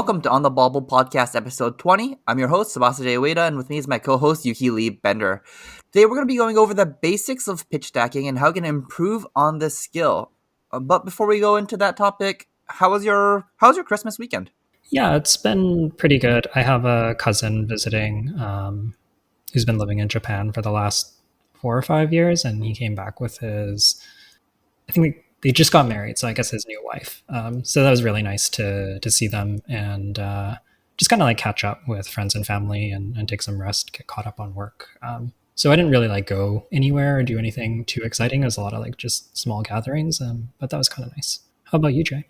Welcome to On the Bauble podcast, episode 20. I'm your host, Sabasa J. Ueda, and with me is my co-host, Yuki Lee Bender. Today, we're going to be going over the basics of pitch stacking and how you can improve on this skill. But before we go into that topic, how's your Christmas weekend? Yeah, it's been pretty good. I have a cousin visiting who's been living in Japan for the last 4 or 5 years, and he came back with I think they just got married, so I guess his new wife. So that was really nice to see them and just kind of like catch up with friends and family and take some rest, get caught up on work. So I didn't really like go anywhere or do anything too exciting. It was a lot of like just small gatherings, but that was kind of nice. How about you, Jay?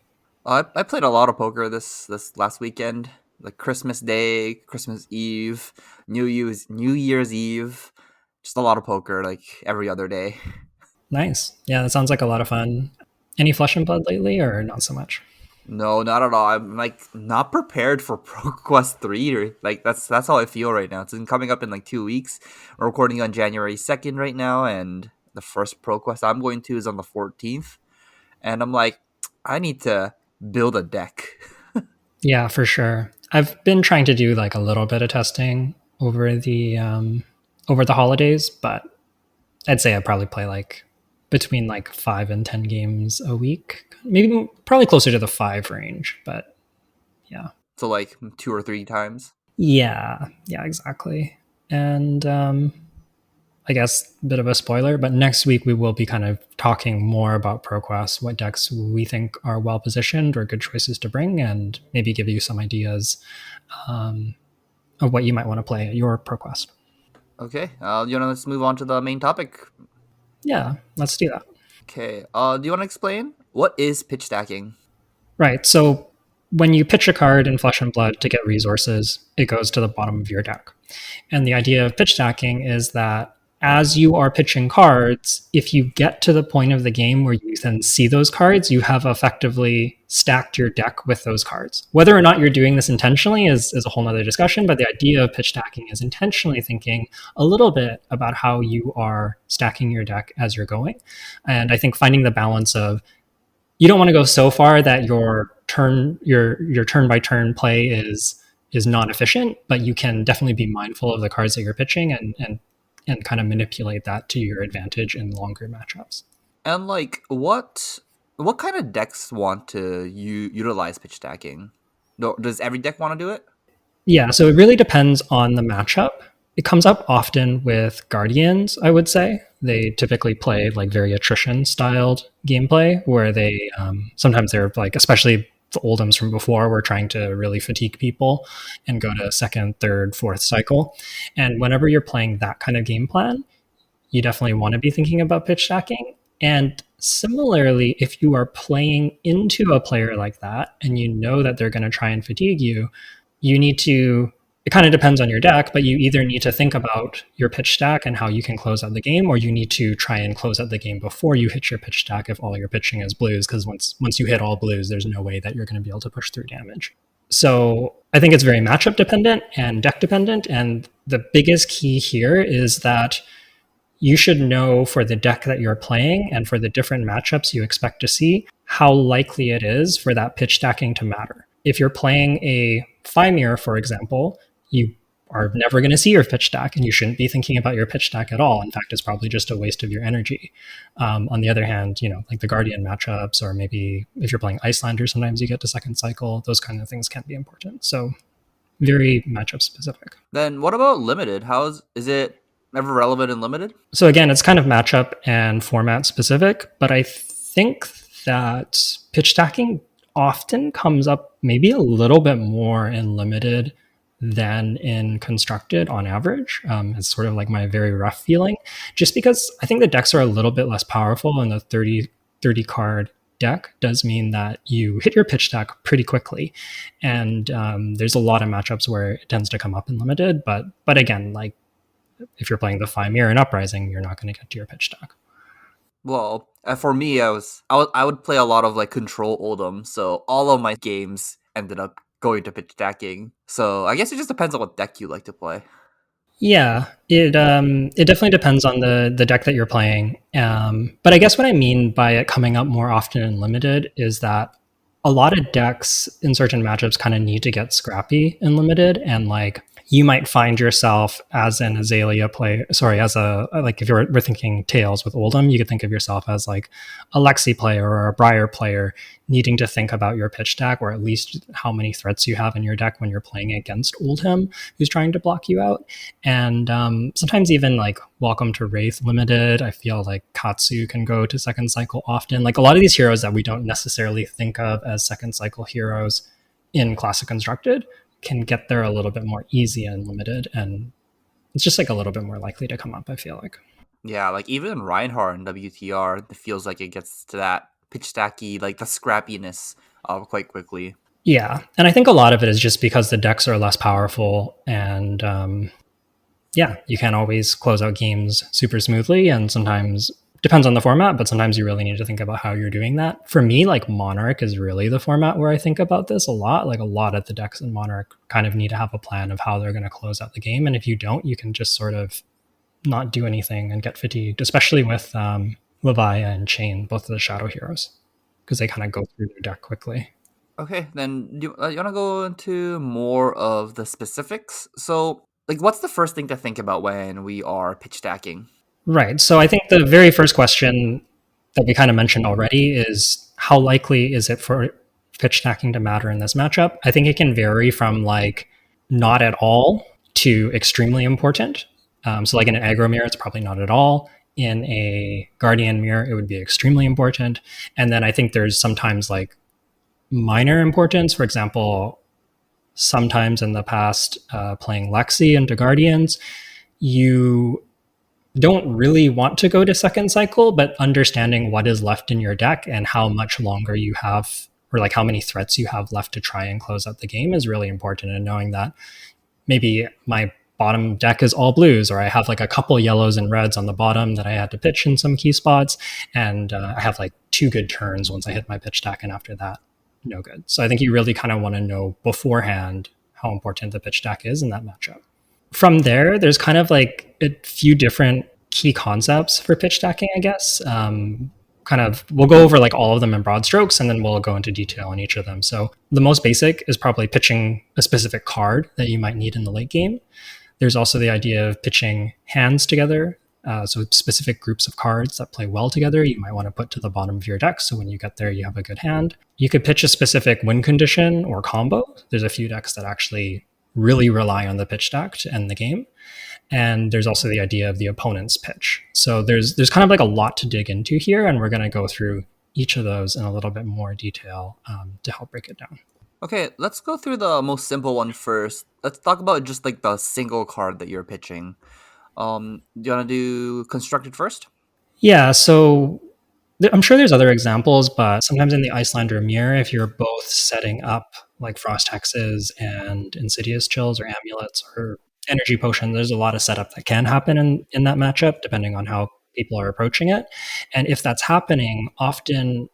I played a lot of poker this last weekend, like Christmas Day, Christmas Eve, New Year's Eve, just a lot of poker, like every other day. Nice. Yeah, that sounds like a lot of fun. Any Flesh and Blood lately, or not so much? No, not at all. I'm like not prepared for Pro Quest 3. Or, like that's how I feel right now. It's coming up in like 2 weeks. We're recording on January 2nd right now, and the first Pro Quest I'm going to is on the 14th. And I'm like, I need to build a deck. Yeah, for sure. I've been trying to do like a little bit of testing over the holidays, but I'd say I probably play like between like 5 and 10 games a week. Maybe probably closer to the 5 range, but yeah. So like 2 or 3 times. Yeah, exactly. And I guess a bit of a spoiler, but next week we will be kind of talking more about ProQuest, what decks we think are well positioned or good choices to bring, and maybe give you some ideas of what you might want to play at your ProQuest. Okay, let's move on to the main topic. Yeah, let's do that. Okay, do you want to explain what is pitch stacking? Right, so when you pitch a card in Flesh and Blood to get resources, it goes to the bottom of your deck. And the idea of pitch stacking is that as you are pitching cards, if you get to the point of the game where you then see those cards, you have effectively stacked your deck with those cards. Whether or not you're doing this intentionally is a whole nother discussion, but the idea of pitch stacking is intentionally thinking a little bit about how you are stacking your deck as you're going. And I think finding the balance of you don't want to go so far that your turn by turn play is not efficient, but you can definitely be mindful of the cards that you're pitching and kind of manipulate that to your advantage in longer matchups. And like, what kind of decks want to utilize pitch stacking? Does every deck want to do it? Yeah, so it really depends on the matchup. It comes up often with Guardians, I would say. They typically play like very attrition-styled gameplay, where they sometimes they're like, especially the Oldhams from before, were trying to really fatigue people and go to second, third, fourth cycle. And whenever you're playing that kind of game plan, you definitely want to be thinking about pitch stacking. And similarly, if you are playing into a player like that and you know that they're going to try and fatigue you, you need to, it kind of depends on your deck, but you either need to think about your pitch stack and how you can close out the game, or you need to try and close out the game before you hit your pitch stack if all you're pitching is blues, because once you hit all blues, there's no way that you're going to be able to push through damage. So I think it's very matchup dependent and deck dependent, and the biggest key here is that you should know for the deck that you're playing and for the different matchups you expect to see, how likely it is for that pitch stacking to matter. If you're playing a FaB, for example, you are never going to see your pitch stack, and you shouldn't be thinking about your pitch stack at all. In fact, it's probably just a waste of your energy. On the other hand, like the Guardian matchups, or maybe if you're playing Icelander, sometimes you get to second cycle. Those kind of things can be important. So very matchup specific. Then what about limited? Is it ever relevant in limited? So again, it's kind of matchup and format specific, but I think that pitch stacking often comes up maybe a little bit more in limited than in constructed on average. It's sort of like my very rough feeling, just because I think the decks are a little bit less powerful, and the 30 card deck does mean that you hit your pitch stack pretty quickly. And there's a lot of matchups where it tends to come up in limited, but again, like if you're playing the FaB and Uprising, you're not going to get to your pitch stack. Well, for me, I would play a lot of like control Oldham, so all of my games ended up going to pitch stacking. So I guess it just depends on what deck you like to play. Yeah, it definitely depends on the deck that you're playing. But I guess what I mean by it coming up more often in limited is that a lot of decks in certain matchups kind of need to get scrappy in limited, and like you might find yourself as an Azalea player. Sorry, as a like if we're thinking Tails with Oldhim, you could think of yourself as like a Lexi player or a Briar player, needing to think about your pitch deck or at least how many threats you have in your deck when you're playing against Oldhim, who's trying to block you out. And sometimes even like Welcome to Wraith Limited, I feel like Katsu can go to second cycle often. Like a lot of these heroes that we don't necessarily think of as second cycle heroes in Classic Constructed can get there a little bit more easy and limited, and it's just like a little bit more likely to come up, I feel like. Yeah, like even Reinhardt in WTR, it feels like it gets to that pitch stacky, like the scrappiness quite quickly. Yeah, and I think a lot of it is just because the decks are less powerful, and yeah, you can't always close out games super smoothly, and sometimes depends on the format, but sometimes you really need to think about how you're doing that. For me, like Monarch is really the format where I think about this a lot. Like a lot of the decks in Monarch kind of need to have a plan of how they're going to close out the game, and if you don't, you can just sort of not do anything and get fatigued, especially with Levi and Chain, both of the Shadow heroes, because they kind of go through their deck quickly. Okay, then you want to go into more of the specifics? So, like, what's the first thing to think about when we are pitch stacking? Right. So I think the very first question that we kind of mentioned already is how likely is it for pitch stacking to matter in this matchup? I think it can vary from like not at all to extremely important. So, like in an aggro mirror, it's probably not at all. In a guardian mirror, it would be extremely important. And then I think there's sometimes like minor importance. For example, sometimes in the past, playing Lexi into Guardians, you don't really want to go to second cycle, but understanding what is left in your deck and how much longer you have, or like how many threats you have left to try and close out the game is really important. And knowing that maybe my bottom deck is all blues, or I have like a couple yellows and reds on the bottom that I had to pitch in some key spots, and I have like 2 good turns once I hit my pitch deck, and after that, no good. So I think you really kind of want to know beforehand how important the pitch deck is in that matchup. From there, there's kind of like a few different key concepts for pitch stacking, I guess. Kind of, we'll go over like all of them in broad strokes, and then we'll go into detail on each of them. So the most basic is probably pitching a specific card that you might need in the late game. There's also the idea of pitching hands together. So specific groups of cards that play well together, you might want to put to the bottom of your deck. So when you get there, you have a good hand. You could pitch a specific win condition or combo. There's a few decks that actually really rely on the pitch stack to end the game. And there's also the idea of the opponent's pitch. So there's kind of like a lot to dig into here, and we're going to go through each of those in a little bit more detail to help break it down. Okay, let's go through the most simple one first. Let's talk about just like the single card that you're pitching. Do you want to do constructed first? Yeah, so I'm sure there's other examples, but sometimes in the Icelander mirror, if you're both setting up like frost hexes and insidious chills or amulets or energy potion, there's a lot of setup that can happen in that matchup, depending on how people are approaching it. And if that's happening, often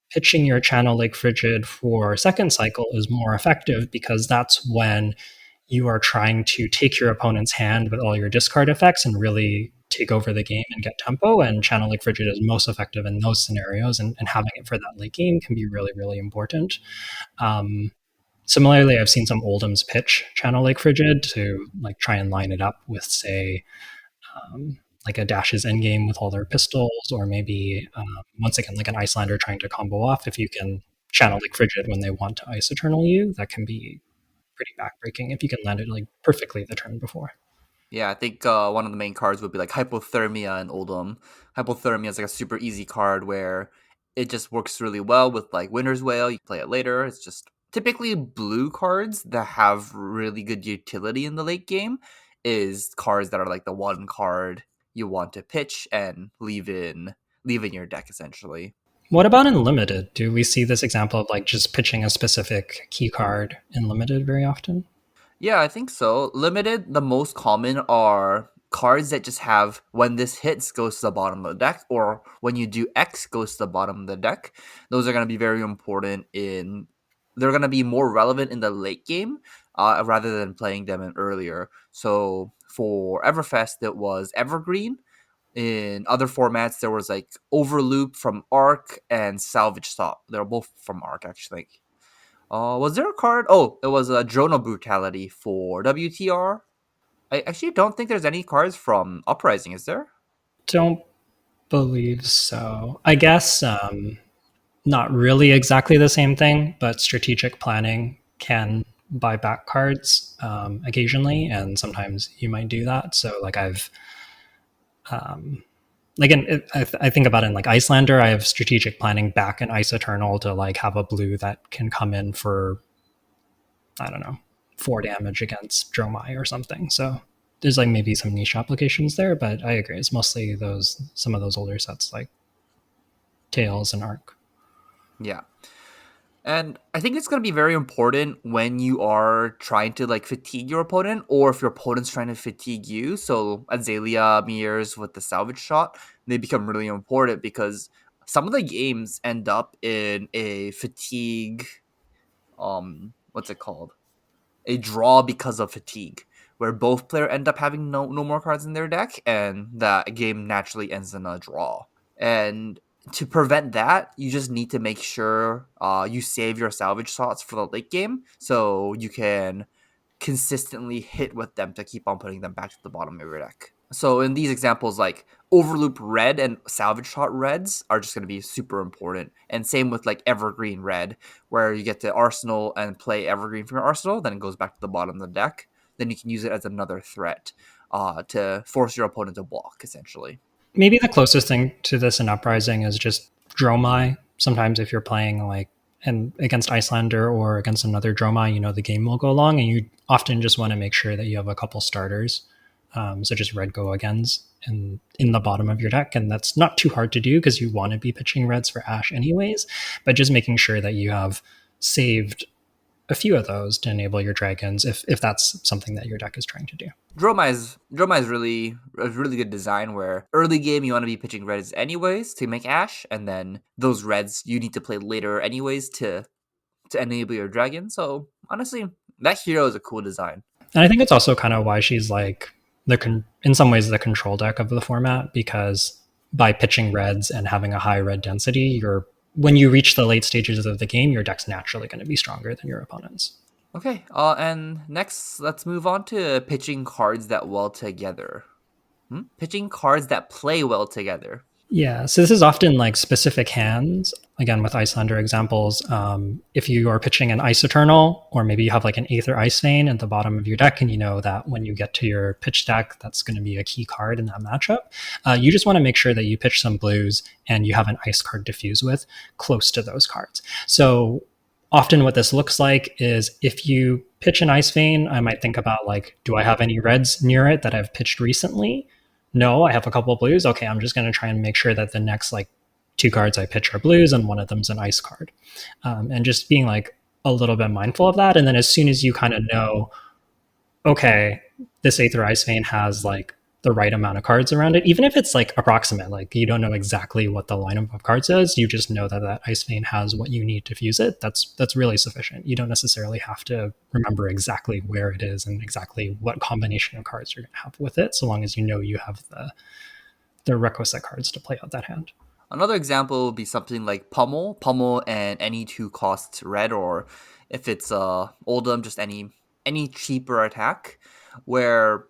pitching your channel Lake Frigid for second cycle is more effective, because that's when you are trying to take your opponent's hand with all your discard effects and really take over the game and get tempo. And channel Lake Frigid is most effective in those scenarios, and having it for that late game can be really, really important. Similarly, I've seen some Oldham's pitch channel Lake Frigid to like try and line it up with, say, like a Dash's endgame with all their pistols, or maybe once again like an Icelander trying to combo off. If you can channel Lake Frigid when they want to Ice Eternal you, that can be pretty backbreaking if you can land it like perfectly the turn before. Yeah, I think one of the main cards would be like Hypothermia and Oldhim. Hypothermia is like a super easy card where it just works really well with like Winter's Wail. You can play it later. It's just typically blue cards that have really good utility in the late game is cards that are like the one card you want to pitch and leave in your deck essentially. What about in limited? Do we see this example of like just pitching a specific key card in limited very often? Yeah, I think so. Limited, the most common are cards that just have when this hits goes to the bottom of the deck, or when you do X goes to the bottom of the deck. Those are going to be very important in. They're going to be more relevant in the late game rather than playing them in earlier. So for Everfest, it was Evergreen. In other formats, there was like Overloop from Arc and Salvage Stop. They're both from Arc, actually. Was there a card? Oh, it was a Drono Brutality for WTR. I actually don't think there's any cards from Uprising, is there? Don't believe so. I guess not really exactly the same thing, but strategic planning can buy back cards occasionally, and sometimes you might do that. So, like um, I think about it in like Icelander. I have strategic planning back in Ice Eternal to like have a blue that can come in for, I don't know, 4 damage against Dromai or something. So there's like maybe some niche applications there, but I agree. It's mostly some of those older sets like Tails and Arc. Yeah. And I think it's going to be very important when you are trying to like fatigue your opponent or if your opponent's trying to fatigue you. So Azalea mirrors with the salvage shot, they become really important because some of the games end up in a fatigue what's it called? A draw because of fatigue, where both player end up having no more cards in their deck and that game naturally ends in a draw. And to prevent that, you just need to make sure you save your salvage slots for the late game so you can consistently hit with them to keep on putting them back to the bottom of your deck. So in these examples, like Overloop Red and Salvage Shot Reds are just going to be super important. And same with like Evergreen Red, where you get to Arsenal and play Evergreen from your Arsenal, then it goes back to the bottom of the deck. Then you can use it as another threat to force your opponent to block, essentially. Maybe the closest thing to this in Uprising is just Dromai. Sometimes if you're playing like and against Icelander or against another Dromai, you know the game will go long, and you often just want to make sure that you have a couple starters, such as red go agains in the bottom of your deck, and that's not too hard to do because you want to be pitching reds for Ash anyways. But just making sure that you have saved a few of those to enable your dragons if that's something that your deck is trying to do. Dromai is really a really good design where early game you want to be pitching reds anyways to make Ash, and then those reds you need to play later anyways to enable your dragon. So honestly, that hero is a cool design. And I think it's also kind of why she's like in some ways the control deck of the format, because by pitching reds and having a high red density, you're when you reach the late stages of the game, your deck's naturally going to be stronger than your opponent's. Okay, and next let's move on to pitching cards that well together. Pitching cards that play well together. Yeah, so this is often like specific hands. Again, with Icelander examples, if you are pitching an Ice Eternal, or maybe you have like an Aether Ice Vein at the bottom of your deck, and you know that when you get to your pitch deck, that's going to be a key card in that matchup. You just want to make sure that you pitch some blues and you have an ice card to fuse with close to those cards. So often what this looks like is if you pitch an Ice Vein, I might think about like, do I have any reds near it that I've pitched recently? No, I have a couple of blues. Okay, I'm just going to try and make sure that the next like 2 cards I pitch are blues and one of them's an ice card. And just being like a little bit mindful of that. And then as soon as you kind of know, okay, this Aether Ice Vein has like the right amount of cards around it, even if it's like approximate, like you don't know exactly what the lineup of cards is, you just know that that Ice Vein has what you need to fuse it. That's really sufficient. You don't necessarily have to remember exactly where it is and exactly what combination of cards you're going to have with it, so long as you know you have the requisite cards to play out that hand. Another example would be something like Pummel, and any 2 cost red, or if it's Oldham, just any cheaper attack, where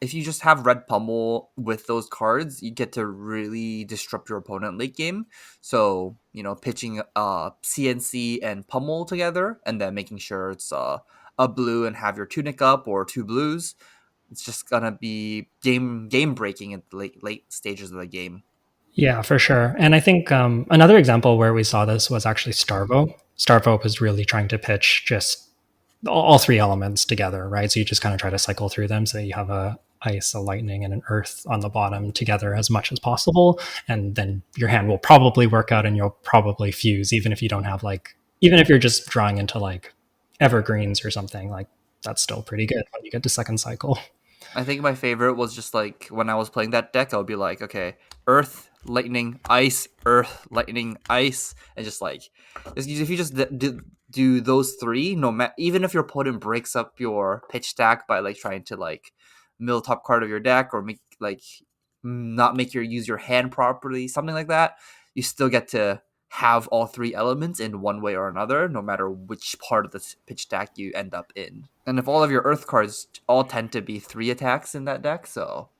if you just have red Pummel with those cards, you get to really disrupt your opponent late game. So, pitching CNC and Pummel together and then making sure it's a blue and have your tunic up or 2 blues. It's just gonna be game breaking at the late stages of the game. Yeah, for sure. And I think another example where we saw this was actually Starvo. Starvo was really trying to pitch just all 3 elements together, right? So you just kind of try to cycle through them so that you have a ice, a lightning, and an earth on the bottom together as much as possible. And then your hand will probably work out and you'll probably fuse, even if you don't have like, even if you're just drawing into like evergreens or something, like that's still pretty good when you get to second cycle. I think my favorite was just like when I was playing that deck, I would be like, okay, earth, lightning, ice, earth, lightning, ice, and just like if you just do those 3, no matter, even if your opponent breaks up your pitch stack by like trying to like mill top card of your deck or make like not make use your hand properly, something like that, you still get to have all three elements in one way or another, no matter which part of the pitch stack you end up in. And if all of your Earth cards all tend to be 3 attacks in that deck, so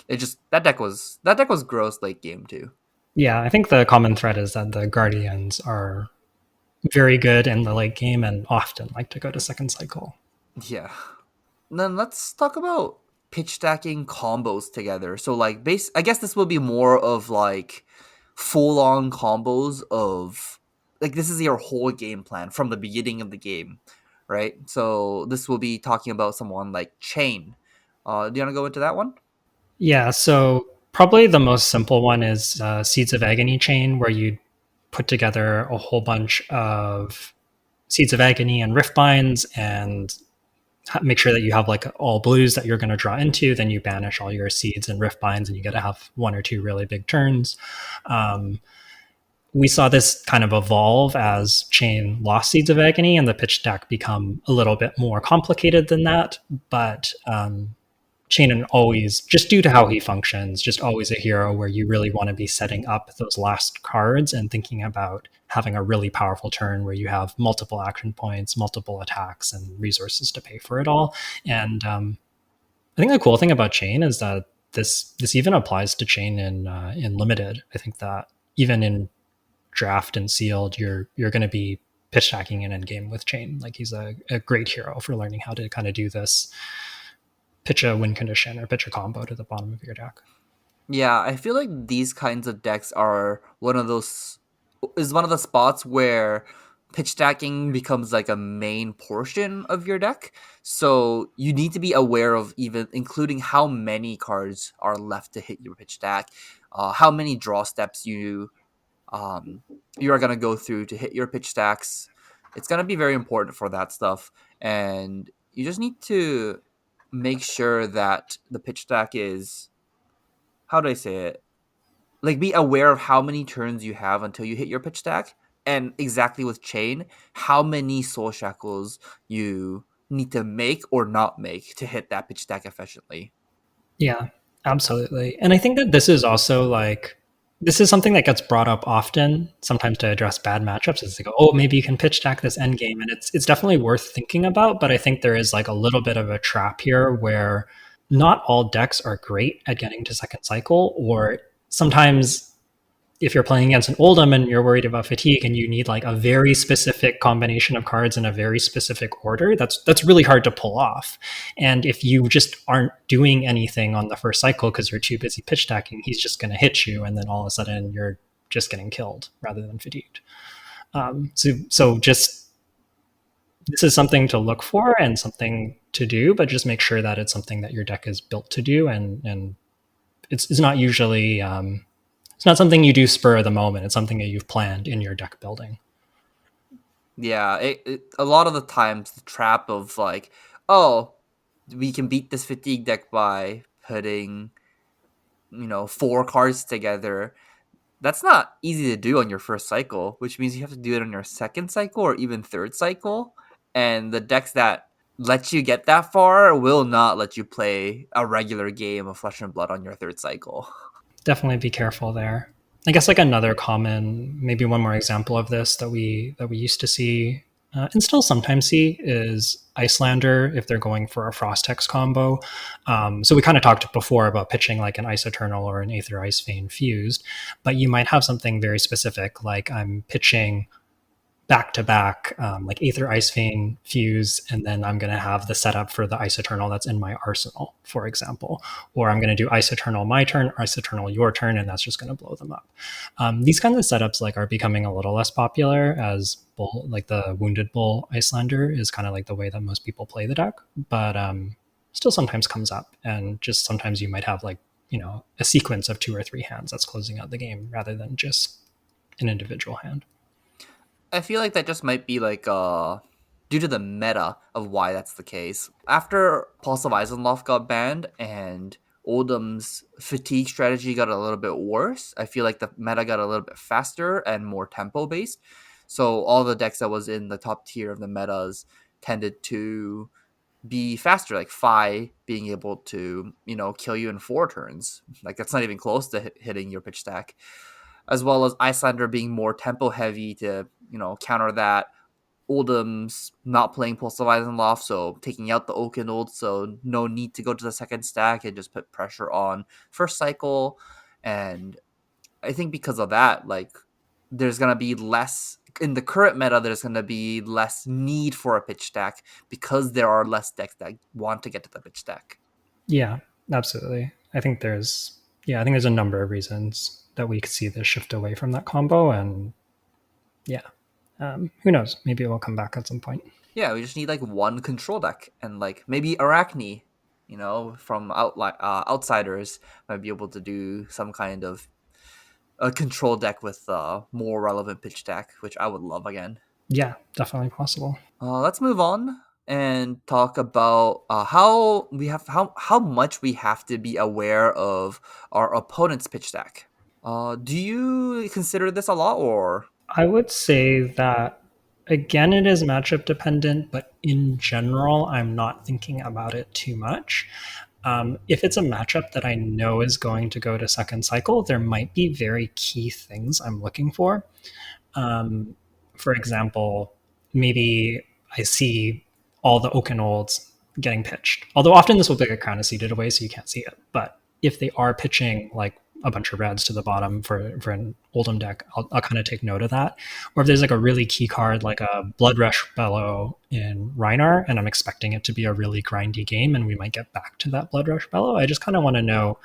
it just that deck was gross late game too. Yeah, I think the common thread is that the Guardians are very good in the late game and often like to go to second cycle. Yeah. Then let's talk about pitch stacking combos together. So like base I guess this will be more of like full on combos of like this is your whole game plan from the beginning of the game, right? So this will be talking about someone like Chain. Do you want to go into that one? Yeah, so probably the most simple one is Seeds of Agony chain, where you put together a whole bunch of Seeds of Agony and Rift Binds and make sure that you have like all blues that you're going to draw into. Then you banish all your seeds and Rift Binds, and you get to have one or two really big turns. We saw this kind of evolve as Chain lost Seeds of Agony and the pitch deck become a little bit more complicated than that. But Chain always, just due to how he functions, just always a hero where you really want to be setting up those last cards and thinking about having a really powerful turn where you have multiple action points, multiple attacks, and resources to pay for it all. And I think the cool thing about Chain is that this even applies to Chain in limited. I think that even in draft and sealed, you're going to be pitch stacking in endgame with Chain. Like he's a great hero for learning how to kind of do this, pitch a win condition or pitch a combo to the bottom of your deck. Yeah, I feel like these kinds of decks are one of the spots where pitch stacking becomes like a main portion of your deck. So you need to be aware of even including how many cards are left to hit your pitch stack, how many draw steps um, you are gonna go through to hit your pitch stacks. It's gonna be very important for that stuff, and you just need to make sure that the pitch stack is, how do I say it? Like be aware of how many turns you have until you hit your pitch stack, and exactly with Chain, how many soul shackles you need to make or not make to hit that pitch stack efficiently. Yeah, absolutely. And I think that this is also like, this is something that gets brought up often, sometimes to address bad matchups. Is they go, oh, maybe you can pitch stack this end game, and it's definitely worth thinking about. But I think there is like a little bit of a trap here where not all decks are great at getting to second cycle, or sometimes if you're playing against an Oldham and you're worried about fatigue and you need like a very specific combination of cards in a very specific order, that's really hard to pull off. And if you just aren't doing anything on the first cycle because you're too busy pitch stacking, he's just going to hit you, and then all of a sudden you're just getting killed rather than fatigued. So just this is something to look for and something to do, but just make sure that it's something that your deck is built to do, and it's not usually it's not something you do spur of the moment. It's something that you've planned in your deck building. Yeah, a lot of the times the trap of like, oh, we can beat this fatigue deck by putting 4 cards together. That's not easy to do on your first cycle, which means you have to do it on your second cycle or even third cycle. And the decks that let you get that far will not let you play a regular game of Flesh and Blood on your third cycle. Definitely be careful there. I guess like another common, maybe one more example of this that we used to see and still sometimes see is Icelander if they're going for a Frost Hex combo. So we kind of talked before about pitching like an Ice Eternal or an Aether Ice Vein fused, but you might have something very specific like I'm pitching back to back, like Aether Ice Vein fuse, and then I'm going to have the setup for the Ice Eternal that's in my arsenal, for example. Or I'm going to do Ice Eternal my turn, Ice Eternal your turn, and that's just going to blow them up. These kinds of setups like are becoming a little less popular as bull, like the Wounded Bull Icelander is kind of like the way that most people play the deck, but still sometimes comes up, and just sometimes you might have like a sequence of 2 or 3 hands that's closing out the game rather than just an individual hand. I feel like that just might be like due to the meta of why that's the case. After Pulse of Eisenloft got banned and Oldham's fatigue strategy got a little bit worse, I feel like the meta got a little bit faster and more tempo based. So all the decks that was in the top tier of the metas tended to be faster, like FaB being able to, kill you in 4 turns. Like that's not even close to hitting your pitch stack. as well as Icelander being more tempo heavy to, counter that. Oldham's not playing Pulse of Loft, so taking out the Oakenold, so no need to go to the second stack and just put pressure on first cycle. And I think because of that, like, there's gonna be less in the current meta. There's gonna be less need for a pitch stack because there are less decks that want to get to the pitch stack. Yeah, absolutely. I think there's a number of reasons that we could see this shift away from that combo, and yeah, who knows? Maybe it will come back at some point. Yeah, we just need like one control deck, and like maybe Arachne, from outsiders might be able to do some kind of a control deck with more relevant pitch deck, which I would love again. Yeah, definitely possible. Let's move on and talk about how much we have to be aware of our opponent's pitch deck. Do you consider this a lot, or I would say that again, it is matchup dependent, but in general, I'm not thinking about it too much. If it's a matchup that I know is going to go to second cycle, there might be very key things I'm looking for. Um, for example, maybe I see all the Oakenolds getting pitched. Although often this will get crown seeded away, so you can't see it. But if they are pitching like a bunch of reds to the bottom for an Oldham deck, I'll kind of take note of that. Or if there's like a really key card like a Blood Rush Bellow in Rhinar, and I'm expecting it to be a really grindy game, and we might get back to that Blood Rush Bellow, I just kind of want to know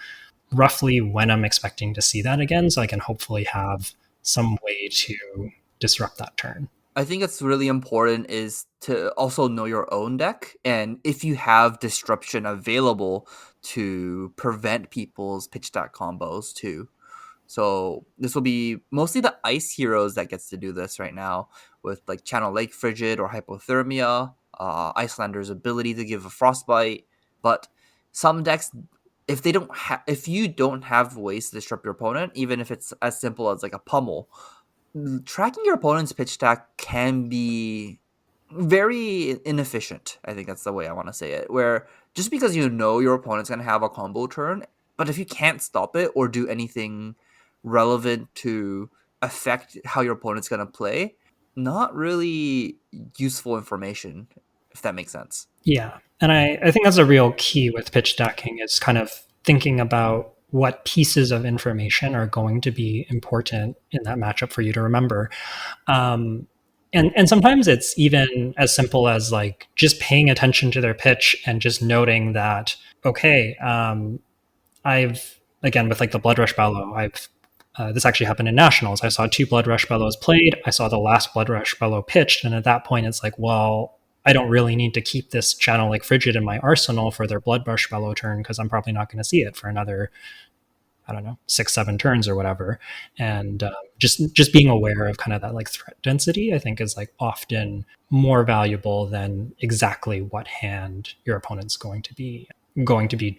roughly when I'm expecting to see that again, so I can hopefully have some way to disrupt that turn. I think it's really important is to also know your own deck, and if you have disruption available to prevent people's pitch stack combos too. So this will be mostly the ice heroes that gets to do this right now with like Channel Lake Frigid or Hypothermia, Icelander's ability to give a frostbite. But some decks, if you don't have ways to disrupt your opponent, even if it's as simple as like a pummel, tracking your opponent's pitch stack can be very inefficient. I think that's the way I want to say it. Where just because you know your opponent's going to have a combo turn, but if you can't stop it or do anything relevant to affect how your opponent's going to play, not really useful information, if that makes sense. Yeah. And I think that's a real key with pitch stacking is kind of thinking about what pieces of information are going to be important in that matchup for you to remember. And sometimes it's even as simple as like just paying attention to their pitch and just noting that, okay, I've, again, with like the Blood Rush Bellow, this actually happened in Nationals. I saw 2 Blood Rush Bellows played. I saw the last Blood Rush Bellow pitched. And at that point, it's like, well, I don't really need to keep this Channel like Frigid in my arsenal for their Blood Rush Bellow turn because I'm probably not going to see it for another, I don't know, 6-7 turns or whatever. And just being aware of kind of that like threat density, I think is like often more valuable than exactly what hand your opponent's going to be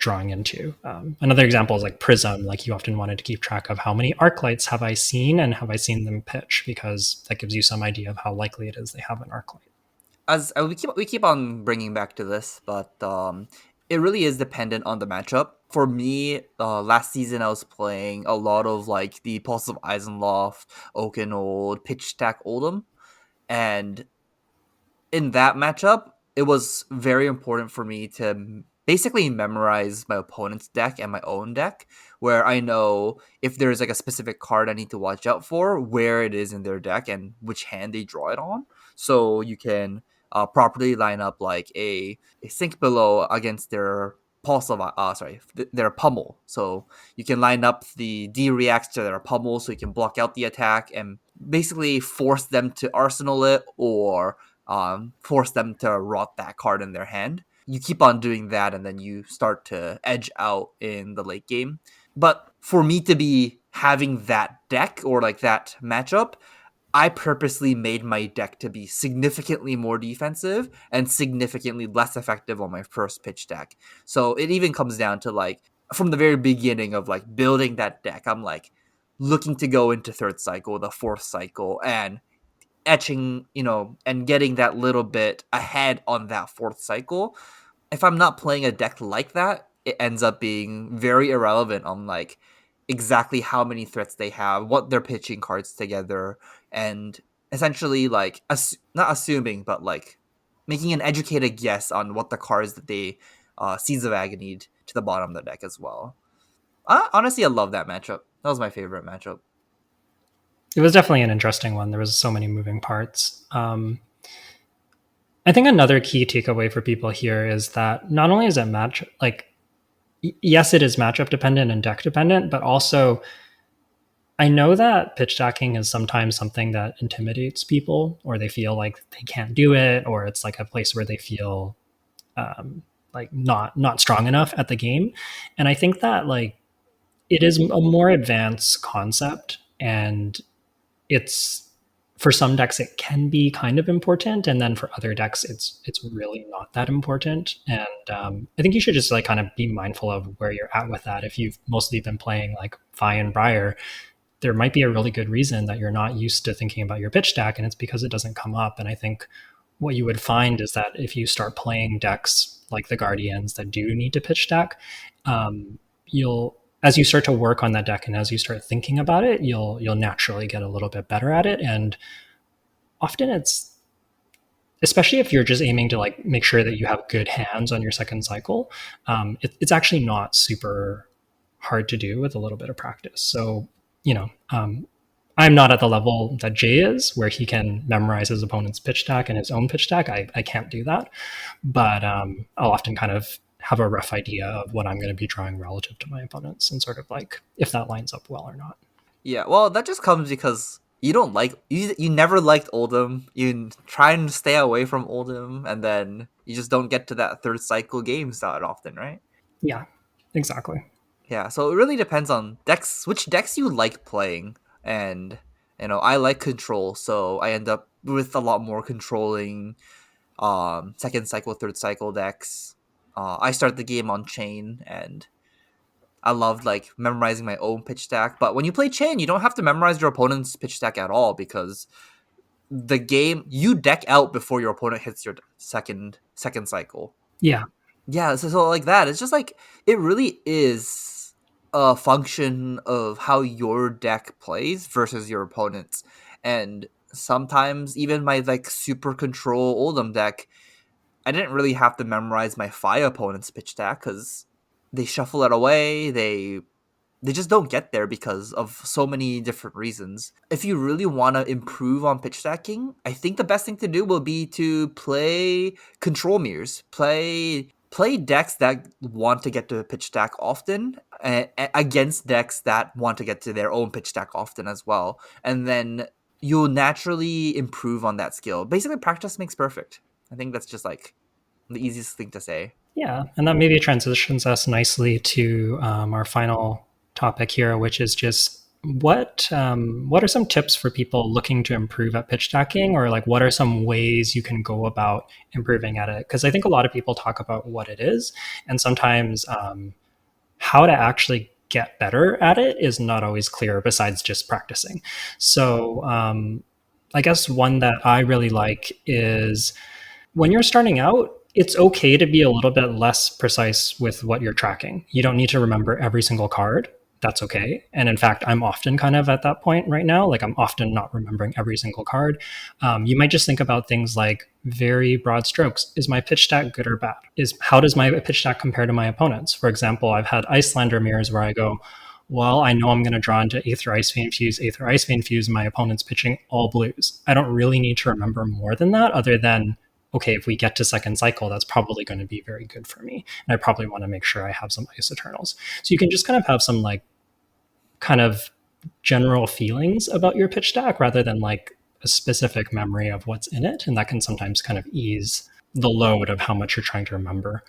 drawing into. Another example is like Prism. Like you often wanted to keep track of how many arc lights have I seen and have I seen them pitch, because that gives you some idea of how likely it is they have an arc light. As we keep on bringing back to this, but it really is dependent on the matchup. For me, last season I was playing a lot of like the Pulse of Eisenloft, Oakenold, Pitch Stack Oldham, and in that matchup, it was very important for me to basically memorize my opponent's deck and my own deck, where I know if there's like a specific card I need to watch out for, where it is in their deck and which hand they draw it on. So you can properly line up like a Sink Below against their Pulse of their Pummel. So you can line up the D reacts to their Pummel, so you can block out the attack and basically force them to arsenal it or force them to rot that card in their hand. You keep on doing that, and then you start to edge out in the late game. But for me to be having that deck or like that matchup, I purposely made my deck to be significantly more defensive and significantly less effective on my first pitch deck. So it even comes down to like from the very beginning of like building that deck, I'm like looking to go into third cycle, the fourth cycle, and etching, and getting that little bit ahead on that fourth cycle. If I'm not playing a deck like that, it ends up being very irrelevant on like exactly how many threats they have, what they're pitching cards together, and essentially like not assuming, but like making an educated guess on what the cards that they Seeds of Agony to the bottom of the deck as well. Honestly, I love that matchup. That was my favorite matchup. It was definitely an interesting one. There was so many moving parts. I think another key takeaway for people here is that not only is it match like yes, it is matchup dependent and deck dependent, but also I know that pitch stacking is sometimes something that intimidates people, or they feel like they can't do it, or it's like a place where they feel like not strong enough at the game. And I think that like it is a more advanced concept, and it's for some decks it can be kind of important, and then for other decks it's really not that important. And I think you should just like kind of be mindful of where you're at with that. If you've mostly been playing like Fi and Briar, there might be a really good reason that you're not used to thinking about your pitch stack, and it's because it doesn't come up. And I think what you would find is that if you start playing decks like the Guardians that do need to pitch stack, you'll as you start to work on that deck and as you start thinking about it, you'll naturally get a little bit better at it. And often it's, especially if you're just aiming to like make sure that you have good hands on your second cycle, it's actually not super hard to do with a little bit of practice. So you know, I'm not at the level that Jay is, where he can memorize his opponent's pitch stack and his own pitch stack. I can't do that, but I'll often kind of have a rough idea of what I'm going to be drawing relative to my opponents, and sort of like if that lines up well or not. Yeah, well, that just comes because you don't like you never liked Oldhim. You try and stay away from Oldhim, and then you just don't get to that third cycle games that often, right? Yeah, exactly. Yeah, so it really depends on decks, which decks you like playing, and I like control, so I end up with a lot more controlling second cycle, third cycle decks. I start the game on chain, and I loved like memorizing my own pitch stack. But when you play chain, you don't have to memorize your opponent's pitch stack at all, because the game you deck out before your opponent hits your second cycle. Yeah. Yeah, so like that, it's just like it really is a function of how your deck plays versus your opponent's. And sometimes even my like super control Oldhim deck, I didn't really have to memorize my Fi opponent's pitch stack because they shuffle it away. They just don't get there because of so many different reasons. If you really want to improve on pitch stacking, I think the best thing to do will be to play control mirrors. Play decks that want to get to pitch stack often against decks that want to get to their own pitch stack often as well. And then you'll naturally improve on that skill. Basically, practice makes perfect. I think that's just like the easiest thing to say. Yeah, and that maybe transitions us nicely to our final topic here, which is just what are some tips for people looking to improve at pitch stacking, or like what are some ways you can go about improving at it? Because I think a lot of people talk about what it is, and sometimes how to actually get better at it is not always clear besides just practicing. So I guess one that I really like is when you're starting out, it's okay to be a little bit less precise with what you're tracking. You don't need to remember every single card. That's okay. And in fact, I'm often kind of at that point right now. Like I'm often not remembering every single card. You might just think about things like very broad strokes. Is my pitch stack good or bad? How does my pitch stack compare to my opponents? For example, I've had Icelander mirrors where I go, well, I know I'm going to draw into Aether Ice Vein Fuse, Aether Ice Vein Fuse. My opponent's pitching all blues. I don't really need to remember more than that, other than okay, if we get to second cycle, that's probably going to be very good for me. And I probably want to make sure I have some Ice Eternals. So you can just kind of have some like kind of general feelings about your pitch stack rather than like a specific memory of what's in it. And that can sometimes kind of ease the load of how much you're trying to remember.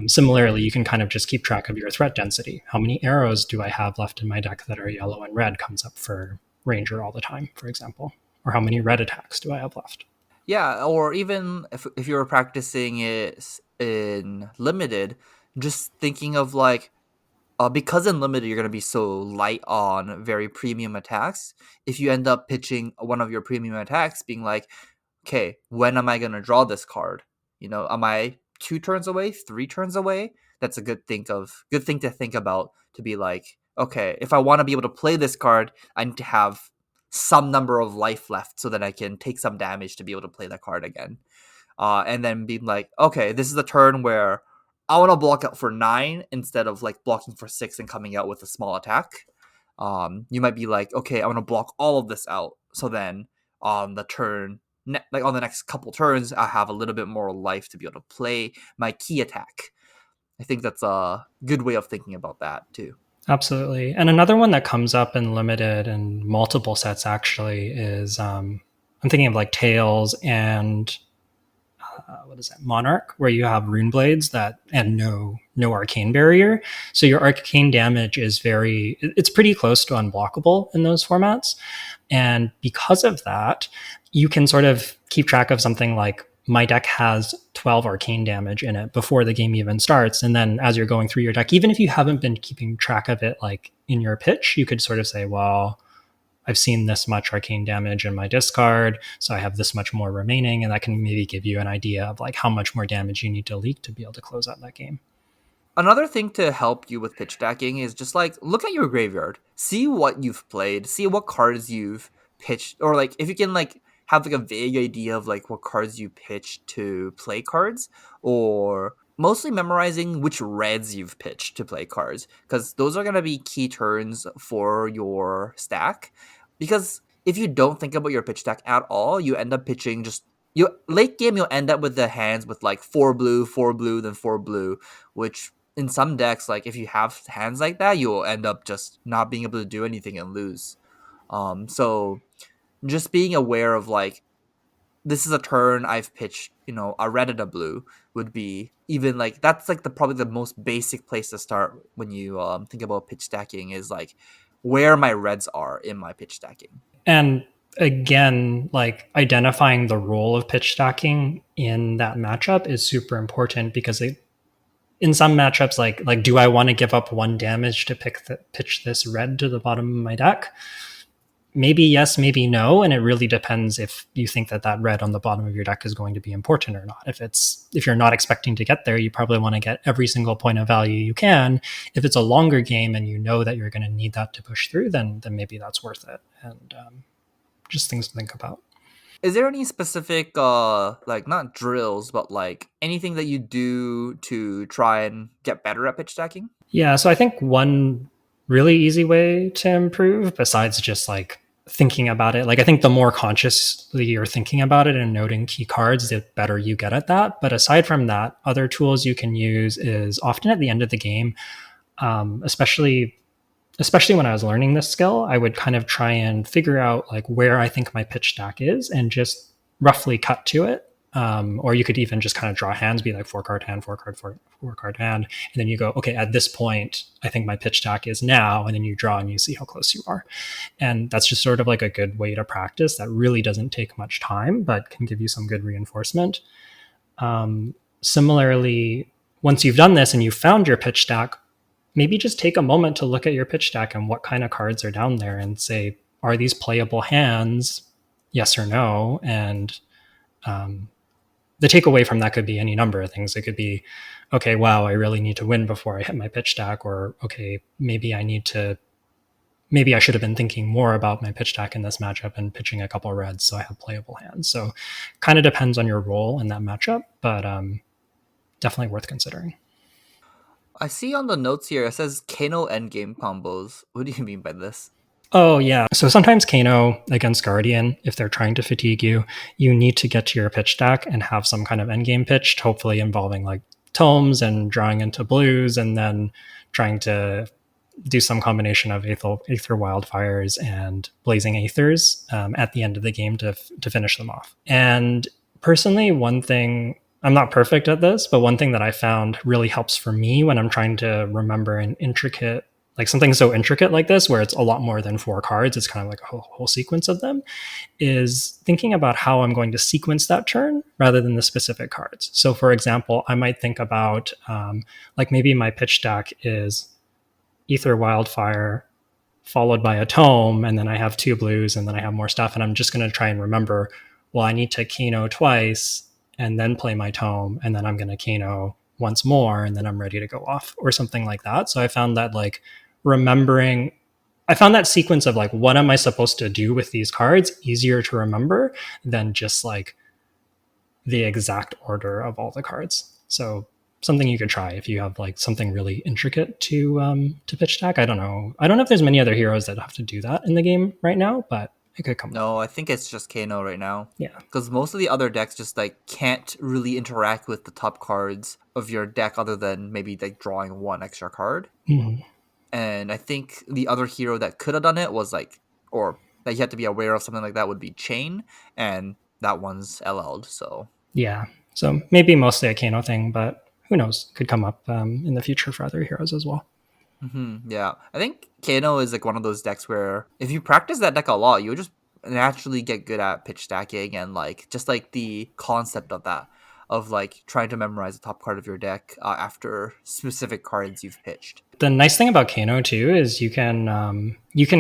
Similarly, you can kind of just keep track of your threat density. How many arrows do I have left in my deck that are yellow and red comes up for Ranger all the time, for example? Or how many red attacks do I have left? Yeah, or even if you're practicing it in limited, just thinking of like, because in limited you're gonna be so light on very premium attacks. If you end up pitching one of your premium attacks, being like, okay, when am I gonna draw this card? Am I 2 turns away, 3 turns away? That's a good thing to think about, to be like, okay, if I want to be able to play this card, I need to have some number of life left so that I can take some damage to be able to play that card again. And then being like, okay, this is a turn where I want to block out for 9 instead of like blocking for 6 and coming out with a small attack. You might be like, okay, I want to block all of this out. So then on the turn, like on the next couple turns, I have a little bit more life to be able to play my key attack. I think that's a good way of thinking about that too. Absolutely. And another one that comes up in limited and multiple sets actually is I'm thinking of like Tails and what is that, Monarch, where you have rune blades that and no arcane barrier. So your arcane damage is it's pretty close to unblockable in those formats. And because of that, you can sort of keep track of something like my deck has 12 arcane damage in it before the game even starts. And then as you're going through your deck, even if you haven't been keeping track of it like in your pitch, you could sort of say, well, I've seen this much arcane damage in my discard, so I have this much more remaining, and that can maybe give you an idea of like how much more damage you need to leak to be able to close out that game. Another thing to help you with pitch stacking is just like look at your graveyard, see what you've played, see what cards you've pitched, or like if you can like have like a vague idea of like what cards you pitched to play cards, or mostly memorizing which reds you've pitched to play cards, because those are going to be key turns for your stack. Because if you don't think about your pitch stack at all, you end up pitching just you late game you'll end up with the hands with like 4 blue, then 4 blue, which in some decks, like if you have hands like that, you'll end up just not being able to do anything and lose. So just being aware of like this is a turn I've pitched, a red and a blue would be even like that's like the probably the most basic place to start when you think about pitch stacking is like where my reds are in my pitch stacking. And again, like identifying the role of pitch stacking in that matchup is super important because in some matchups, like do I want to give up 1 damage to pitch this red to the bottom of my deck? Maybe yes, maybe no, and it really depends if you think that red on the bottom of your deck is going to be important or not. If you're not expecting to get there, you probably want to get every single point of value you can. If it's a longer game and you know that you're going to need that to push through, then maybe that's worth it. And just things to think about. Is there any specific like not drills but like anything that you do to try and get better at pitch stacking? Yeah, so I think one really easy way to improve, besides just like thinking about it, like I think the more consciously you're thinking about it and noting key cards, the better you get at that. But aside from that, other tools you can use is often at the end of the game, especially when I was learning this skill, I would kind of try and figure out like where I think my pitch stack is and just roughly cut to it. Or you could even just kind of draw hands, be like 4 card hand, 4 card hand, and then you go, okay, at this point, I think my pitch stack is now, and then you draw and you see how close you are. And that's just sort of like a good way to practice that really doesn't take much time, but can give you some good reinforcement. Similarly, once you've done this and you've found your pitch stack, maybe just take a moment to look at your pitch stack and what kind of cards are down there and say, are these playable hands? Yes or no? And the takeaway from that could be any number of things. It could be, okay, wow, I really need to win before I hit my pitch stack, or okay, maybe I should have been thinking more about my pitch stack in this matchup and pitching a couple of reds so I have playable hands. So kind of depends on your role in that matchup, but definitely worth considering. I see on the notes here it says Kano endgame combos. What do you mean by this? Oh, yeah. So sometimes Kano against Guardian, if they're trying to fatigue you, you need to get to your pitch stack and have some kind of endgame pitch, hopefully involving like tomes and drawing into blues and then trying to do some combination of Aether Wildfires and Blazing Aethers at the end of the game to finish them off. And personally, one thing, I'm not perfect at this, but one thing that I found really helps for me when I'm trying to remember an intricate, like something so intricate like this, where it's a lot more than 4 cards, it's kind of like a whole sequence of them, is thinking about how I'm going to sequence that turn rather than the specific cards. So for example, I might think about like maybe my pitch stack is Aether Wildfire followed by a tome, and then I have 2 blues, and then I have more stuff, and I'm just going to try and remember, well, I need to Kano twice and then play my tome, and then I'm going to Kano once more, and then I'm ready to go off, or something like that. So I found that like remembering, I found that sequence of like, what am I supposed to do with these cards easier to remember than just like the exact order of all the cards. So something you could try if you have like something really intricate to pitch deck. I don't know. I don't know if there's many other heroes that have to do that in the game right now, but it could come up. No, I think it's just Kano right now. Yeah. Because most of the other decks just like can't really interact with the top cards of your deck other than maybe like drawing one extra card. Mhm. And I think the other hero that could have done it was like, or that you had to be aware of something like that would be Chain, and that one's LL'd. So Yeah. So maybe mostly a Kano thing, but who knows? Could come up in the future for other heroes as well. yeah, I think Kano is like one of those decks where if you practice that deck a lot, you just naturally get good at pitch stacking and like just like the concept of that of like trying to memorize the top card of your deck after specific cards you've pitched. The nice thing about Kano too is you can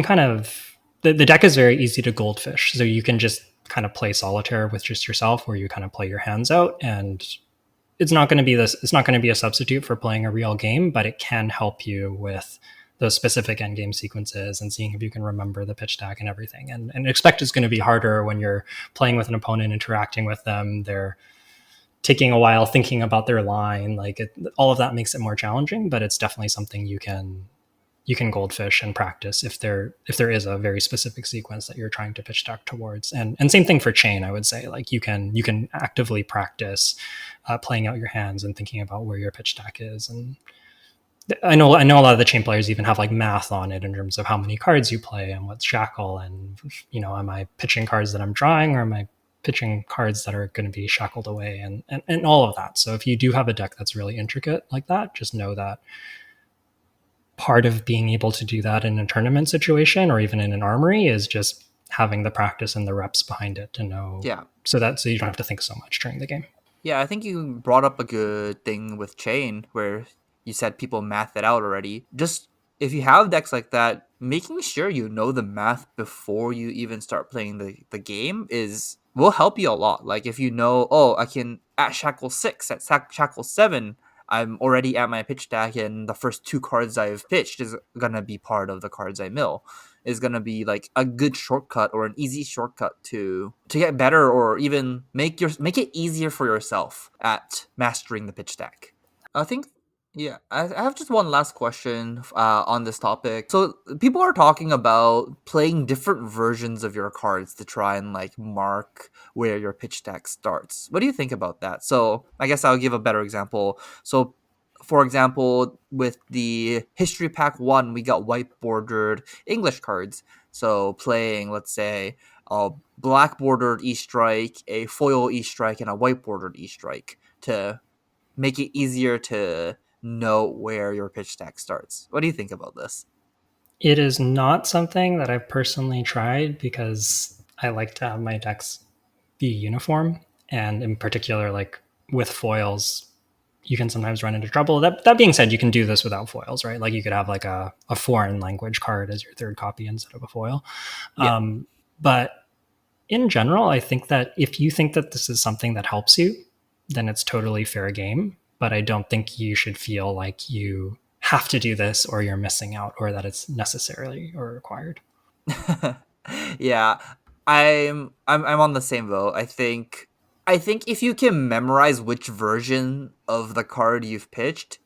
kind of the deck is very easy to goldfish, so you can just kind of play solitaire with just yourself, where you kind of play your hands out, and it's not going to be this. It's not going to be a substitute for playing a real game, but it can help you with those specific end game sequences and seeing if you can remember the pitch deck and everything. And expect it's going to be harder when you're playing with an opponent, interacting with them. They're taking a while thinking about their line, like all of that makes it more challenging, but it's definitely something you can goldfish and practice if there is a very specific sequence that you're trying to pitch deck towards. And same thing for Chain, I would say, like you can actively practice playing out your hands and thinking about where your pitch deck is. And I know a lot of the Chain players even have like math on it in terms of how many cards you play and what's shackle, and am I pitching cards that I'm drawing, or am I pitching cards that are going to be shackled away, and all of that. So if you do have a deck that's really intricate like that, just know that part of being able to do that in a tournament situation or even in an armory is just having the practice and the reps behind it to know. Yeah. So you don't have to think so much during the game. Yeah, I think you brought up a good thing with Chain where you said people math it out already. Just if you have decks like that, making sure you know the math before you even start playing the game is will help you a lot. Like if you know, oh, I can at Shackle 6, at Shackle 7, I'm already at my pitch deck and the first two cards I've pitched is gonna be part of the cards I mill. Is gonna be like a good shortcut or an easy shortcut to get better or even make it easier for yourself at mastering the pitch deck. I think yeah, I have just one last question on this topic. So people are talking about playing different versions of your cards to try and like mark where your pitch deck starts. What do you think about that? So I guess I'll give a better example. So for example, with the History Pack 1, we got white bordered English cards. So playing, let's say, a black bordered E Strike, a foil E Strike, and a white bordered E Strike to make it easier to know where your pitch deck starts. What do you think about this? It is not something that I've personally tried because I like to have my decks be uniform. And in particular, like with foils, you can sometimes run into trouble. That being said, you can do this without foils, right? Like you could have like a foreign language card as your third copy instead of a foil. Yeah. But in general, I think that if you think that this is something that helps you, then it's totally fair game. But I don't think you should feel like you have to do this or you're missing out or that it's necessarily or required. Yeah. I'm on the same boat. I think if you can memorize which version of the card you've pitched,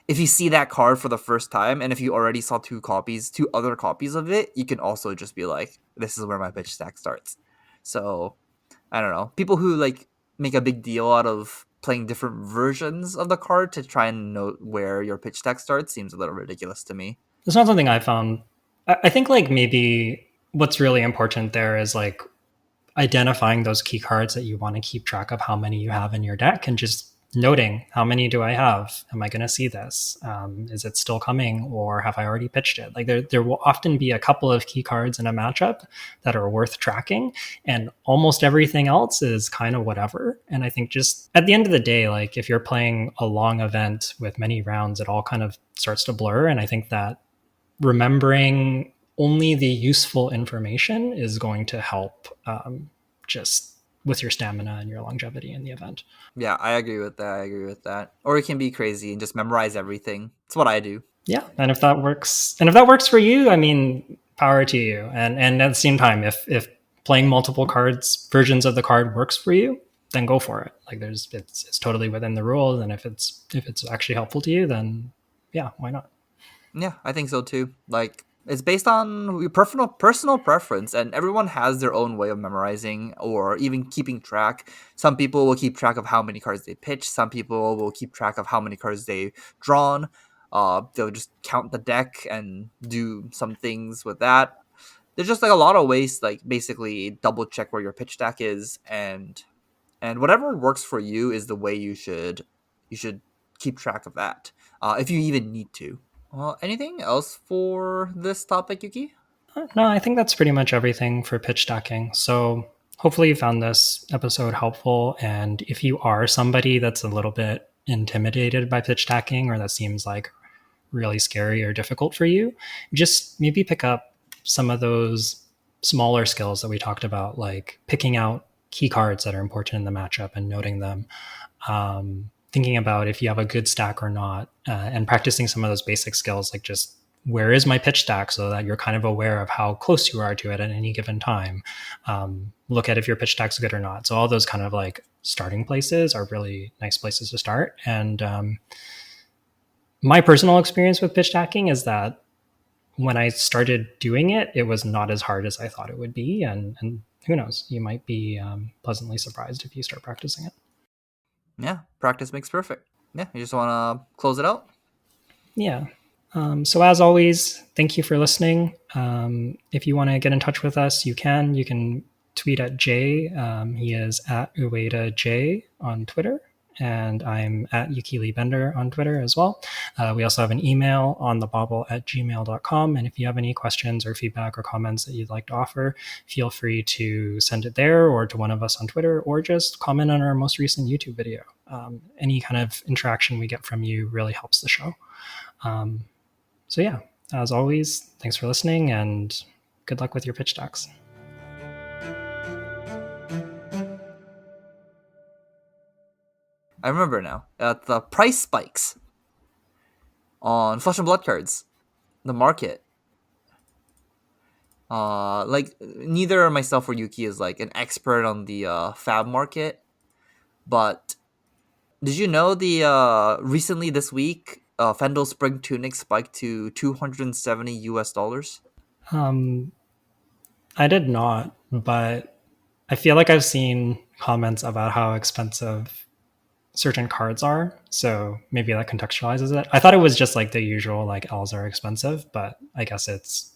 if you see that card for the first time and if you already saw two other copies of it, you can also just be like, this is where my pitch stack starts. So I don't know. People who like make a big deal out of playing different versions of the card to try and know where your pitch deck starts seems a little ridiculous to me. It's not something I found. I think like maybe what's really important there is like identifying those key cards that you want to keep track of how many you have in your deck and just noting how many do I have? Am I going to see this? Is it still coming or have I already pitched it? Like there will often be a couple of key cards in a matchup that are worth tracking, and almost everything else is kind of whatever. And I think just at the end of the day, like if you're playing a long event with many rounds, it all kind of starts to blur. And I think that remembering only the useful information is going to help just with your stamina and your longevity in the event. Yeah, I agree with that. Or it can be crazy and just memorize everything. It's what I do. Yeah, and if that works for you, I mean, power to you. And at the same time, if playing multiple cards versions of the card works for you, then go for it. Like it's totally within the rules, and if it's actually helpful to you, then yeah, why not? Yeah, I think so too. Like it's based on your personal preference, and everyone has their own way of memorizing or even keeping track. Some people will keep track of how many cards they pitch. Some people will keep track of how many cards they drawn. They'll just count the deck and do some things with that. There's just like a lot of ways, like basically double check where your pitch stack is, and whatever works for you is the way you should keep track of that, if you even need to. Anything else for this topic, Yuki? No, I think that's pretty much everything for pitch stacking. So hopefully you found this episode helpful. And if you are somebody that's a little bit intimidated by pitch stacking or that seems like really scary or difficult for you, just maybe pick up some of those smaller skills that we talked about, like picking out key cards that are important in the matchup and noting them. Thinking about if you have a good stack or not, and practicing some of those basic skills, like just where is my pitch stack, so that you're kind of aware of how close you are to it at any given time. Look at if your pitch stack's good or not. So all those kind of like starting places are really nice places to start. And my personal experience with pitch stacking is that when I started doing it, it was not as hard as I thought it would be. And who knows, you might be pleasantly surprised if you start practicing it. Yeah, practice makes perfect. Yeah, you just want to close it out? Yeah. So as always, thank you for listening. If you want to get in touch with us, you can. You can tweet at Jay. He is at Ueda J on Twitter. And I'm at Yukili Bender on Twitter as well. We also have an email on the bauble@gmail.com. And if you have any questions or feedback or comments that you'd like to offer, feel free to send it there or to one of us on Twitter, or just comment on our most recent YouTube video. Any kind of interaction we get from you really helps the show. So yeah, as always, thanks for listening and good luck with your pitch stacks. I remember now. The price spikes on Flesh and Blood cards, the market. Like neither myself or Yuki is like an expert on the FaB market, but did you know the recently this week, Fendel's Spring Tunic spiked to $270? Um, I did not, but I feel like I've seen comments about how expensive certain cards are, so maybe that contextualizes it. I thought it was just like the usual, like L's are expensive, but I guess it's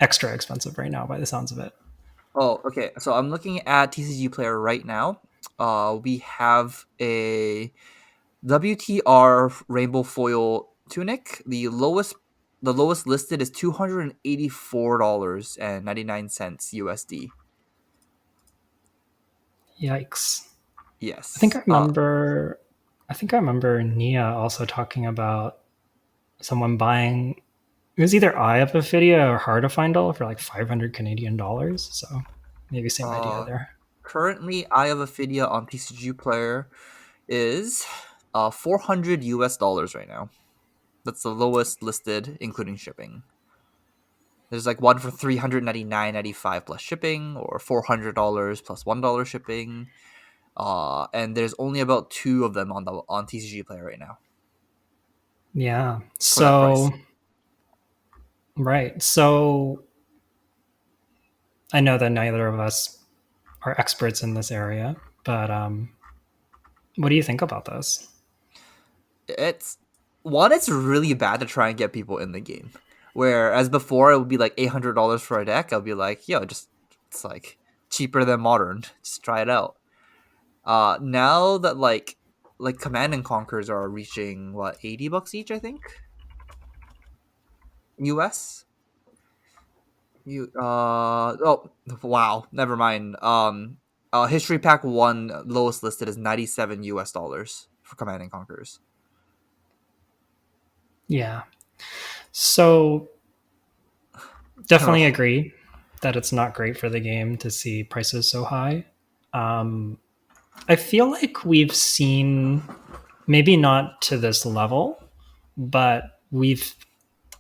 extra expensive right now by the sounds of it. Oh, okay. So I'm looking at TCG Player right now. We have a WTR Rainbow Foil Tunic. The lowest listed is $284.99 USD. Yikes. I think Yes. I remember I think I remember Nia also talking about someone buying, it was either Eye of Ophidia or Heart of Findle for like 500 Canadian dollars. So maybe same idea Uh, there. Currently, Eye of Ophidia on TCG Player is $400 right now. That's the lowest listed, including shipping. There's like one for $399.95 plus shipping, or $400 plus $1 shipping. And there's only about two of them on TCG Player right now Yeah. for that price. So right. So I know that neither of us are experts in this area, but what do you think about this? It's it's really bad to try and get people in the game. Whereas before it would be like $800 for a deck. I'll be like, yo, just it's like cheaper than modern. Just try it out. Now that like Command and Conquers are reaching what, $80 each, I think, US. You oh wow, never mind. History Pack 1 lowest listed is $97 for Command and Conquers. Yeah. So I don't definitely know. agree that it's not great for the game to see prices so high. Um, I feel like we've seen, maybe not to this level, but we've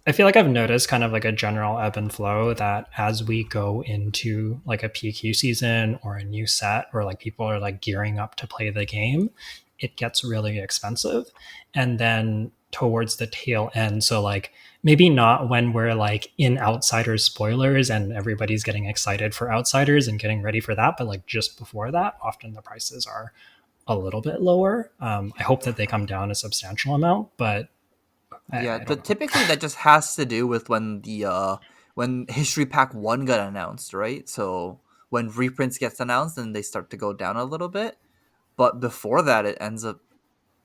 I feel like I've noticed kind of like a general ebb and flow that as we go into like a PQ season or a new set, or like people are like gearing up to play the game, it gets really expensive. And then towards the tail end, so like maybe not when we're like in Outsiders spoilers and everybody's getting excited for Outsiders and getting ready for that, but like just before that, often the prices are a little bit lower. I hope that they come down a substantial amount, but Yeah, I don't but know. typically that just has to do with when History Pack 1 got announced, right? So when reprints gets announced, then they start to go down a little bit. But before that,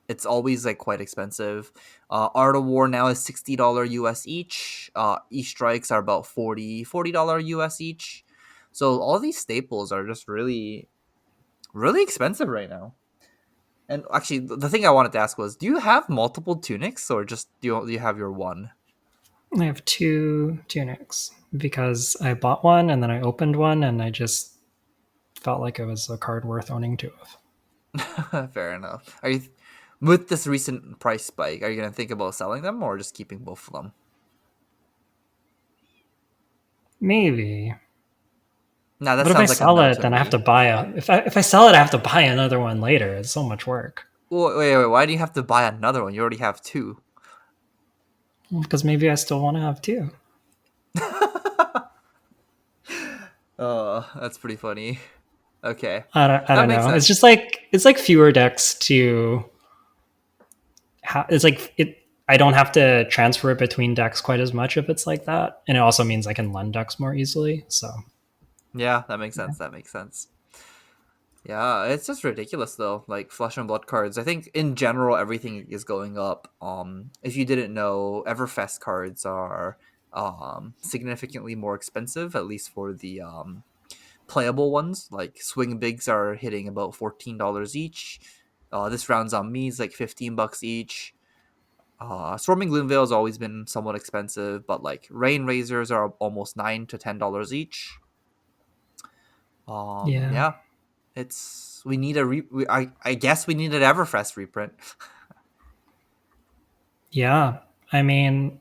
it's always like quite expensive. Art of War now is $60 US each. E strikes are about $40 US each. So all these staples are just really really expensive right now. And actually, the thing I wanted to ask was, do you have multiple tunics, or just do you have your one? I have two tunics because I bought one and then I opened one and I just felt like it was a card worth owning two of. Fair enough. Are you with this recent price spike? Are you gonna think about selling them or just keeping both of them? Maybe. Now that But if I sounds like a sell no it, to then I have to me. buy a if I sell it, I have to buy another one later. It's so much work. Wait. Why do you have to buy another one? You already have two. Because maybe I still want to have two. Oh, that's pretty funny. Okay, I that don't makes know. It's sense. just like it's like fewer decks to it's like it I don't have to transfer it between decks quite as much if it's like that. And it also means I can lend decks more easily. So Yeah, that makes yeah. sense. That makes sense. Yeah, it's just ridiculous though. Like Flesh and Blood cards. I think in general everything is going up. If you didn't know, Everfest cards are significantly more expensive, at least for the playable ones. Like Swing Bigs are hitting about $14 each. This rounds on me is like $15 each. Storming Gloomvale has always been somewhat expensive, but like Rain Razors are almost $9 to $10 each. Yeah. Yeah, it's we need a I guess we need an Everfest reprint. Yeah. I mean,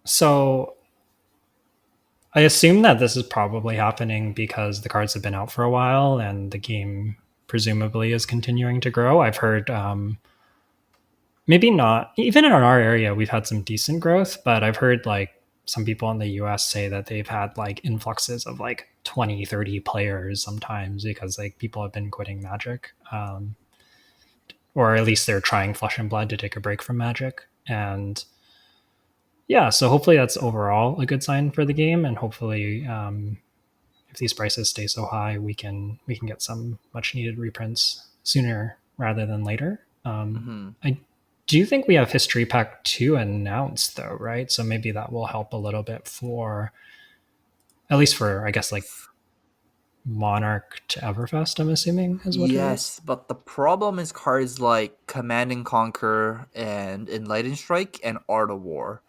so I assume that this is probably happening because the cards have been out for a while and the game presumably is continuing to grow. I've heard maybe not, even in our area, we've had some decent growth, but I've heard like some people in the US say that they've had like influxes of like 20, 30 players sometimes because like people have been quitting Magic. Or at least they're trying Flesh and Blood to take a break from Magic. And yeah, so hopefully that's overall a good sign for the game, and hopefully, if these prices stay so high, we can get some much needed reprints sooner rather than later. Hmm. I do think we have History Pack 2 announced though, right? So maybe that will help a little bit for at least for I guess like Monarch to Everfest. I'm assuming is what it is. Yes, but the problem is cards like Command and Conquer and Enlightened Strike and Art of War.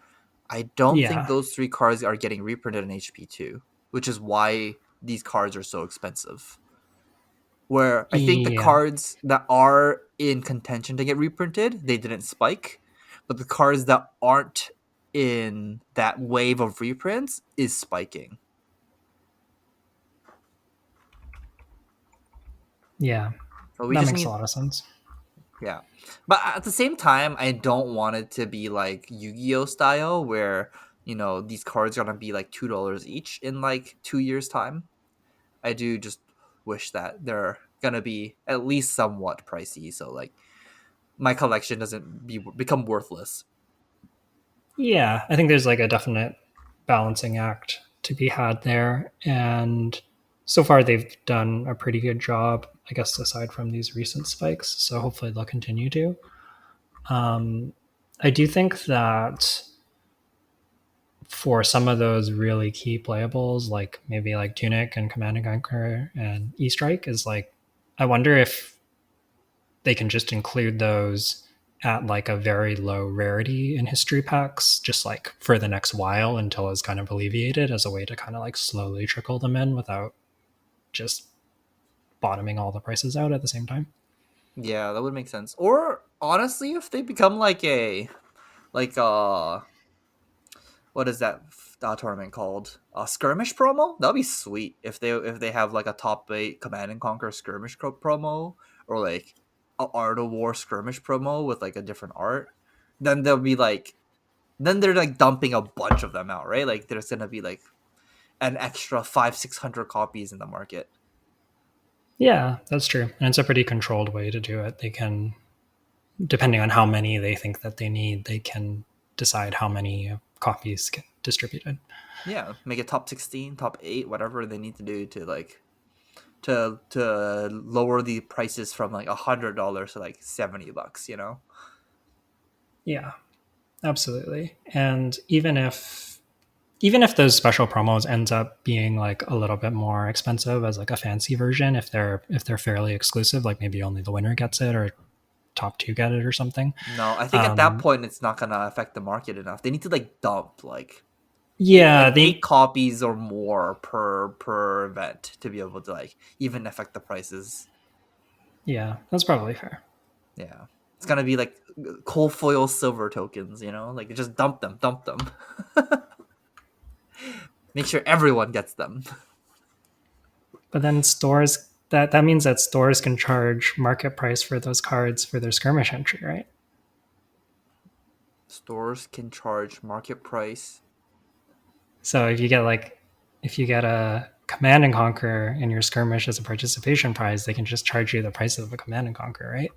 I don't think Yeah, those three cards are getting reprinted in HP2, which is why these cards are so expensive. Where I think the yeah, cards that are in contention to get reprinted, they didn't spike, but the cards that aren't in that wave of reprints is spiking. yeah. So we That just makes a need lot of sense. yeah. But at the same time, I don't want it to be like Yu-Gi-Oh style where, these cards are gonna be like $2 each in like 2 years time. I do just wish that they're gonna be at least somewhat pricey, so like my collection doesn't become worthless. Yeah, I think there's like a definite balancing act to be had there. And so far, they've done a pretty good job, I guess, aside from these recent spikes. So hopefully, they'll continue to. Um, I do think that for some of those really key playables, like maybe like Tunic and Command and Conquer and E Strike, is like, I wonder if they can just include those at like a very low rarity in history packs, just like for the next while until it's kind of alleviated as a way to kind of like slowly trickle them in without just bottoming all the prices out at the same time. Yeah, that would make sense. Or honestly, if they become like a like what is that tournament called? Skirmish promo. That'd be sweet if they have like a top 8 Command and Conquer skirmish promo, or like a Art of War skirmish promo with like a different art. Then they'll be like, then they're like dumping a bunch of them out, right? Like there's gonna be like an extra 500-600 copies in the market. Yeah, that's true. And it's a pretty controlled way to do it. They can, depending on how many they think that they need, they can decide how many copies get distributed. Yeah, make it top 16, top 8, whatever they need to do to like to lower the prices from like $100 to like $70. Yeah, absolutely. And even if those special promos ends up being like a little bit more expensive as like a fancy version, if they're fairly exclusive, like maybe only the winner gets it or top two get it or something. No, I think at that Um, point it's not gonna affect the market enough. They need to like dump like yeah, eight they copies or more per event to be able to like even affect the prices. yeah, that's probably fair. Yeah, it's gonna be like coal foil silver tokens. Like just dump them. Make sure everyone gets them. But then stores that means that stores can charge market price for those cards for their skirmish entry, right? Stores can charge market price. So if you get a command and conquer in your skirmish as a participation prize, they can just charge you the price of a command and conquer, right?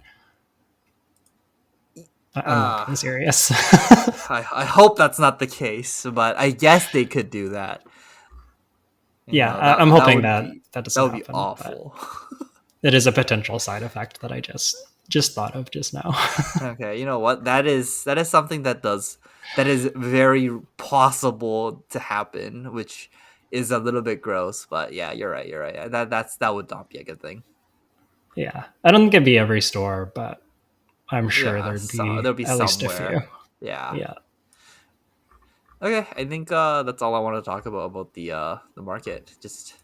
I'm not Uh being serious. I hope that's not the case, but I guess they could do that. Yeah, I'm That hoping would that be that that doesn't would be happen, but awful. it is a potential side effect that I just thought of just now. Okay, you know what? That is something that is very possible to happen, which is a little bit gross. But yeah, you're right. You're right. That would not be a good thing. Yeah, I don't think it'd be every store, but I'm sure Yeah, there'd so be there'll be at least a few. somewhere. Yeah. Yeah, Okay, I think that's all I want to talk about the market. Just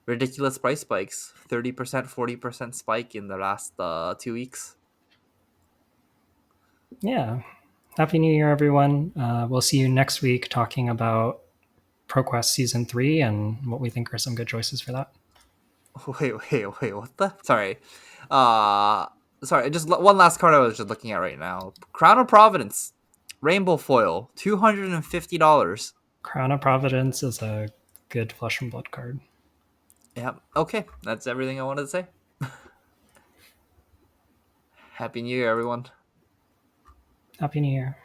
ridiculous price spikes. 30%, 40% spike in the last 2 weeks. yeah. Happy New Year, everyone. We'll see you next week talking about ProQuest Season 3 and what we think are some good choices for that. Wait, what the? Sorry. Uh sorry, just one last card I was just looking at right now. Crown of Providence. Rainbow foil, $250. Crown of Providence is a good Flesh and Blood card. Yeah, okay. That's everything I wanted to say. Happy New Year, everyone. Happy New Year.